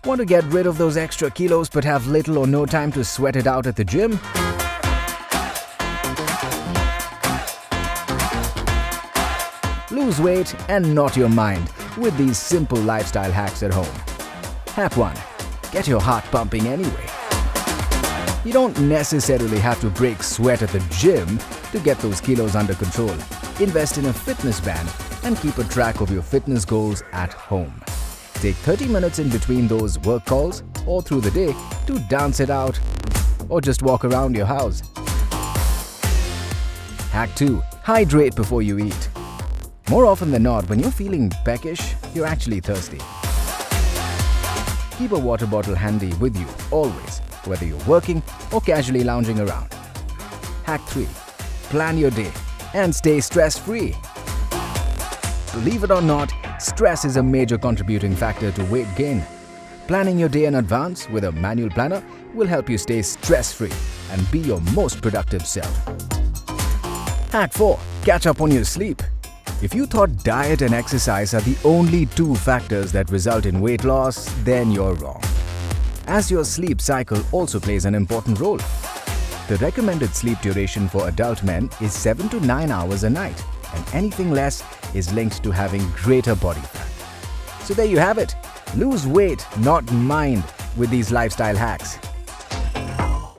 Want to get rid of those extra kilos but have little or no time to sweat it out at the gym? Lose weight and not your mind with these simple lifestyle hacks at home. Hack 1. Get your heart pumping anyway. You don't necessarily have to break sweat at the gym to get those kilos under control. Invest in a fitness band and keep a track of your fitness goals at home. Take 30 minutes in between those work calls or through the day to dance it out or just walk around your house. Hack 2. Hydrate before you eat. More often than not, when you're feeling peckish, you're actually thirsty. Keep a water bottle handy with you always, whether you're working or casually lounging around. Hack 3. Plan your day and stay stress-free. Believe it or not, stress is a major contributing factor to weight gain. Planning your day in advance with a manual planner will help you stay stress-free and be your most productive self. Hack 4. Catch up on your sleep. If you thought diet and exercise are the only two factors that result in weight loss, then you're wrong, as your sleep cycle also plays an important role. The recommended sleep duration for adult men is 7 to 9 hours a night, and anything less is linked to having greater body fat. So there you have it. Lose weight, not mind, with these lifestyle hacks.